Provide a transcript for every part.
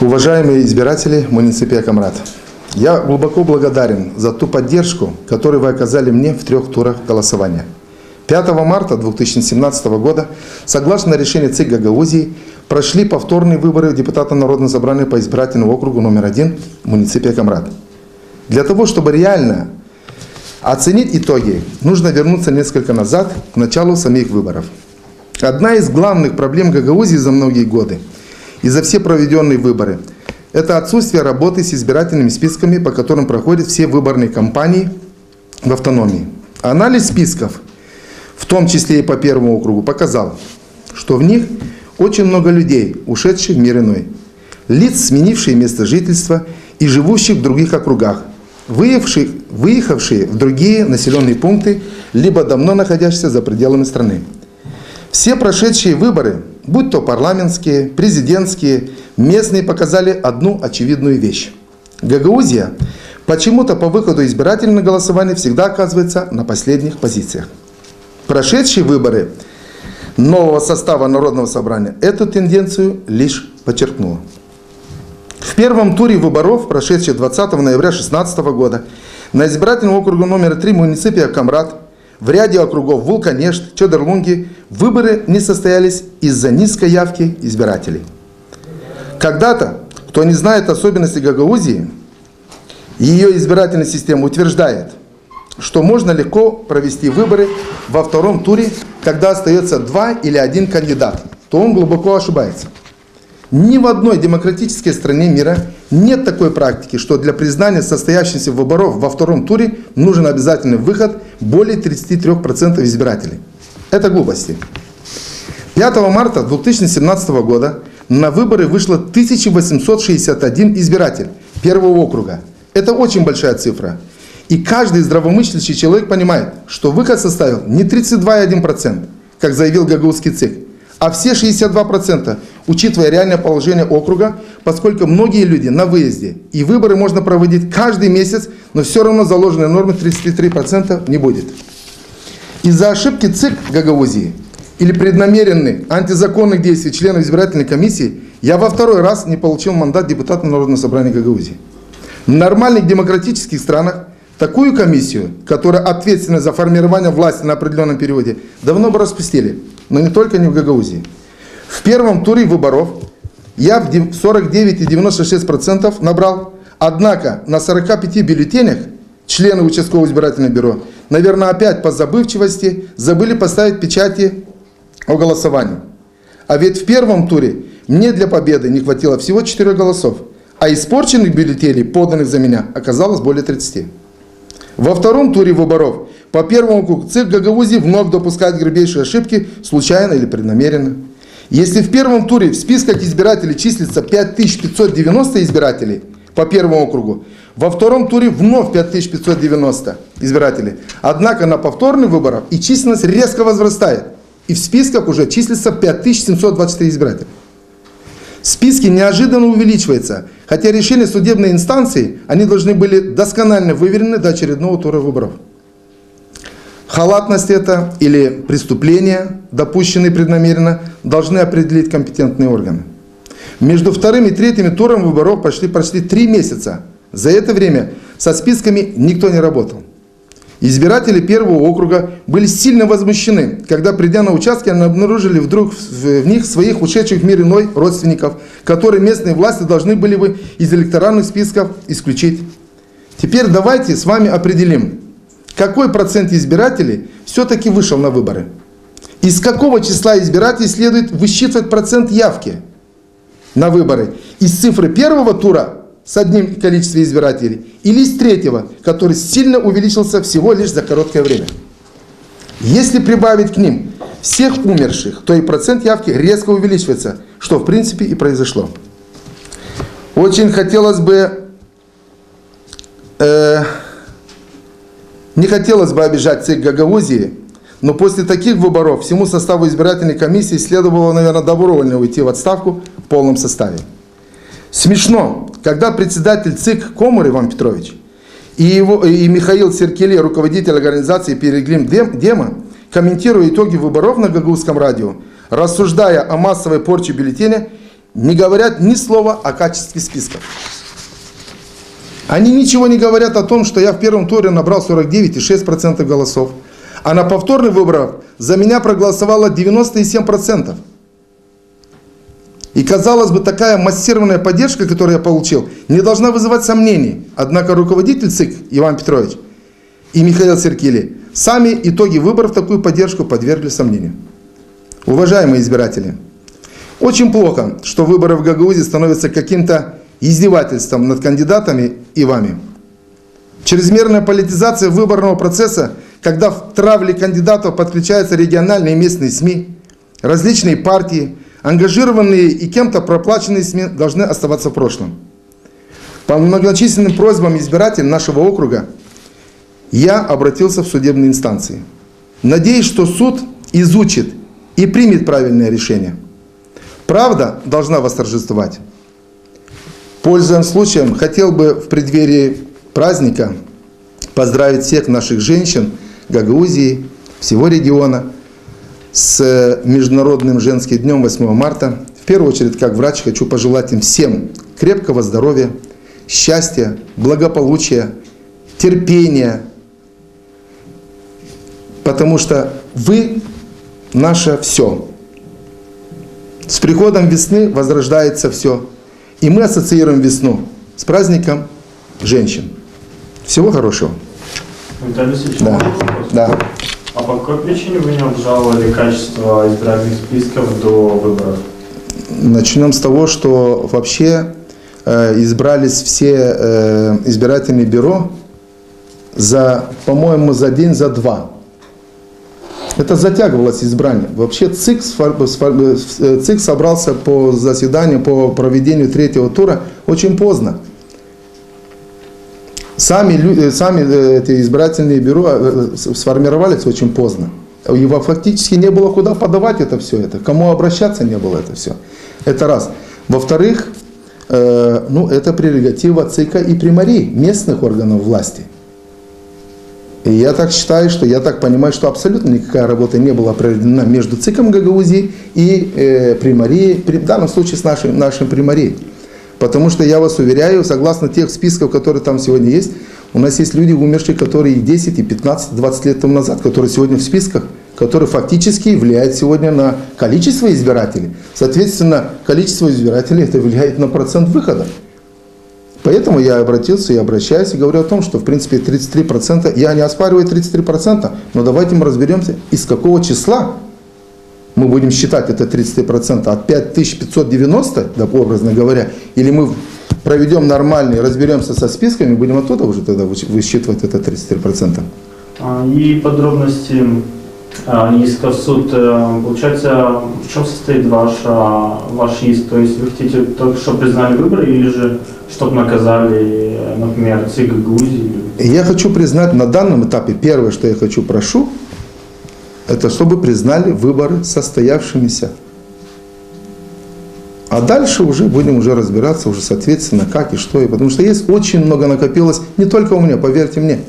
Уважаемые избиратели муниципия Камрад, я глубоко благодарен за ту поддержку, которую вы оказали мне в 3 турах голосования. 5 марта 2017 года, согласно решению ЦИК Гагаузии, прошли повторные выборы депутата Народного собрания по избирательному округу номер 1 муниципия Камрад. Для того, чтобы реально оценить итоги, нужно вернуться несколько назад, к началу самих выборов. Одна из главных проблем Гагаузии за многие годы и за все проведенные выборы – это отсутствие работы с избирательными списками, по которым проходят все выборные кампании в автономии. Анализ списков, в том числе и по первому округу, показал, что в них очень много людей, ушедших в мир иной, лиц, сменившие место жительства и живущих в других округах, выехавшие в другие населенные пункты, либо давно находящиеся за пределами страны. Все прошедшие выборы, будь то парламентские, президентские, местные, показали одну очевидную вещь. Гагаузия почему-то по выходу избирателей на голосование всегда оказывается на последних позициях. Прошедшие выборы нового состава Народного собрания эту тенденцию лишь подчеркнули. В первом туре выборов, прошедших 20 ноября 2016 года, на избирательном округе номер 3 муниципия Камрад, в ряде округов Вулканешт, Чодерлунги выборы не состоялись из-за низкой явки избирателей. Когда-то, кто не знает особенностей Гагаузии, ее избирательная система утверждает, что можно легко провести выборы во втором туре, когда остается 2 или 1 кандидат, то он глубоко ошибается. Ни в одной демократической стране мира нет такой практики, что для признания состоявшихся выборов во втором туре нужен обязательный выход более 33% избирателей. Это глупости. 5 марта 2017 года на выборы вышло 1861 избиратель первого округа. Это очень большая цифра. И каждый здравомыслящий человек понимает, что выход составил не 32,1%, как заявил гагаузский ЦИК, а все 62%, учитывая реальное положение округа, поскольку многие люди на выезде, и выборы можно проводить каждый месяц, но все равно заложенной нормы 33% не будет. Из-за ошибки ЦИК Гагаузии или преднамеренных антизаконных действий членов избирательной комиссии я во второй раз не получил мандат депутата Народного собрания Гагаузии. В нормальных демократических странах такую комиссию, которая ответственна за формирование власти на определенном периоде, давно бы распустили, но не только не в Гагаузии. В первом туре выборов я в 49,96% набрал, однако на 45 бюллетенях члены участкового избирательного бюро, наверное, опять по забывчивости забыли поставить печати о голосовании. А ведь в первом туре мне для победы не хватило всего 4 голосов, а испорченных бюллетеней, поданных за меня, оказалось более 30. Во втором туре выборов по первому округу ЦИК Гагаузии вновь допускает грубейшие ошибки, случайно или преднамеренно. Если в первом туре в списках избирателей числится 5590 избирателей по первому округу, во втором туре вновь 5590 избирателей. Однако на повторных выборах и численность резко возрастает, и в списках уже числится 5723 избирателя. Списки неожиданно увеличиваются, хотя решения судебной инстанции, они должны были досконально выверены до очередного тура выборов. Халатность это или преступление, допущенные преднамеренно, должны определить компетентные органы. Между вторым и третьим туром выборов прошли 3 месяца. За это время со списками никто не работал. Избиратели первого округа были сильно возмущены, когда, придя на участки, они обнаружили вдруг в них своих ушедших в мир иной родственников, которые местные власти должны были бы из электоральных списков исключить. Теперь давайте с вами определим, какой процент избирателей все-таки вышел на выборы. Из какого числа избирателей следует высчитывать процент явки на выборы? Из цифры первого тура с одним количеством избирателей или из третьего, который сильно увеличился всего лишь за короткое время. Если прибавить к ним всех умерших, то и процент явки резко увеличивается, что в принципе и произошло. Очень хотелось бы, не хотелось бы обижать ЦИК Гагаузии, но после таких выборов всему составу избирательной комиссии следовало, наверное, добровольно уйти в отставку в полном составе. Смешно, когда председатель ЦИК Комар Иван Петрович и Михаил Серкеле, руководитель организации Пилигрим Дема, комментируя итоги выборов на Гагаузском радио, рассуждая о массовой порче бюллетеня, не говорят ни слова о качестве списков. Они ничего не говорят о том, что я в первом туре набрал 49,6% голосов, а на повторных выборах за меня проголосовало 97%. И, казалось бы, такая массированная поддержка, которую я получил, не должна вызывать сомнений. Однако руководитель ЦИК Иван Петрович и Михаил Серкили сами итоги выборов такую поддержку подвергли сомнению. Уважаемые избиратели, очень плохо, что выборы в Гагаузии становятся каким-то издевательством над кандидатами и вами. Чрезмерная политизация выборного процесса, когда в травле кандидатов подключаются региональные и местные СМИ, различные партии, ангажированные и кем-то проплаченные СМИ, должны оставаться в прошлом. По многочисленным просьбам избирателей нашего округа я обратился в судебные инстанции. Надеюсь, что суд изучит и примет правильное решение. Правда должна восторжествовать. Пользуясь случаем, хотел бы в преддверии праздника поздравить всех наших женщин Гагаузии, всего региона с Международным женским днем 8 марта. В первую очередь, как врач, хочу пожелать им всем крепкого здоровья, счастья, благополучия, терпения, потому что вы наше все. С приходом весны возрождается все. И мы ассоциируем весну с праздником женщин. Всего хорошего. Виталий Алексеевич, да. А по какой причине вы не обжаловали качество избирательных списков до выборов? Начнем с того, что вообще избрались все избирательные бюро по-моему, за день, за два. Это затягивалось избрание. Вообще ЦИК собрался по заседанию, по проведению третьего тура очень поздно. Сами эти избирательные бюро сформировались очень поздно. И фактически не было куда подавать это все. Кому обращаться не было это все. Это раз. Во-вторых, это прерогатива ЦИКа и примарий, местных органов власти. И я так считаю, я так понимаю, что абсолютно никакая работа не была проведена между ЦИКом Гагаузии и примарией, в данном случае с нашим примарией. Потому что я вас уверяю, согласно тех списков, которые там сегодня есть, у нас есть люди, умершие, которые и 10, и 15, 20 лет тому назад, которые сегодня в списках, которые фактически влияют сегодня на количество избирателей. Соответственно, количество избирателей это влияет на процент выхода. Поэтому я обратился и обращаюсь и говорю о том, что в принципе 33%, я не оспариваю 33%, но давайте мы разберемся, из какого числа мы будем считать это 33%, от 5590, да, образно говоря, или мы проведем нормальный, разберемся со списками, будем оттуда уже тогда высчитывать это 33%. И подробности иска в суд. Получается, в чем состоит ваш иск? То есть вы хотите только, чтобы признали выборы, или же чтобы наказали, например, ЦИК Гагаузии? Я хочу признать на данном этапе, первое, что я прошу, это чтобы признали выборы состоявшимися. А дальше уже будем разбираться, уже соответственно, как и что. Потому что есть очень много накопилось, не только у меня, поверьте мне.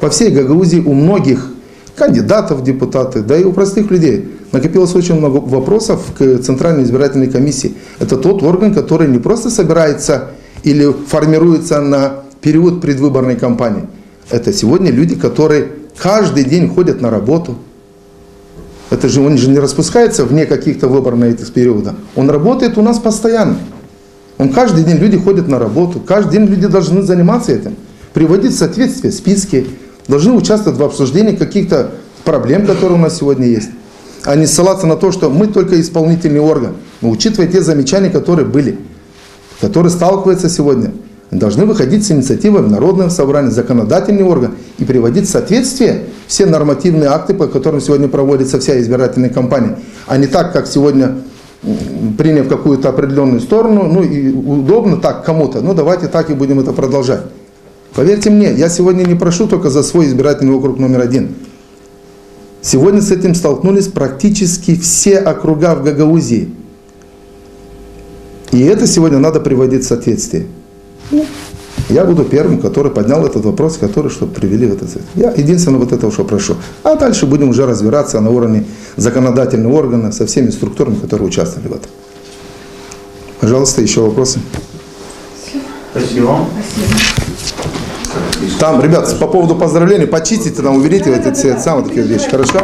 По всей Гагаузии у многих кандидатов в депутаты, да и у простых людей накопилось очень много вопросов к Центральной избирательной комиссии. Это тот орган, который не просто собирается или формируется на период предвыборной кампании. Это сегодня люди, которые каждый день ходят на работу. Он же не распускается вне каких-то выборных периодов. Он работает у нас постоянно. Каждый день люди ходят на работу, каждый день люди должны заниматься этим, приводить в соответствие списки, должны участвовать в обсуждении каких-то проблем, которые у нас сегодня есть. А не ссылаться на то, что мы только исполнительный орган. Но учитывая те замечания, которые были, которые сталкиваются сегодня, должны выходить с инициативой в Народное собрание, законодательный орган и приводить в соответствие все нормативные акты, по которым сегодня проводится вся избирательная кампания. А не так, как сегодня, приняв какую-то определенную сторону, и удобно так кому-то, давайте так и будем это продолжать. Поверьте мне, я сегодня не прошу только за свой избирательный округ номер 1. Сегодня с этим столкнулись практически все округа в Гагаузии. И это сегодня надо приводить в соответствие. Я буду первым, который поднял этот вопрос, чтобы привели в это. Я единственное этого, что прошу. А дальше будем уже разбираться на уровне законодательного органа со всеми структурами, которые участвовали в этом. Пожалуйста, еще вопросы? Спасибо. Там, ребят, по поводу поздравлений, почистите, там, уберите эти самые такие вещи, хорошо?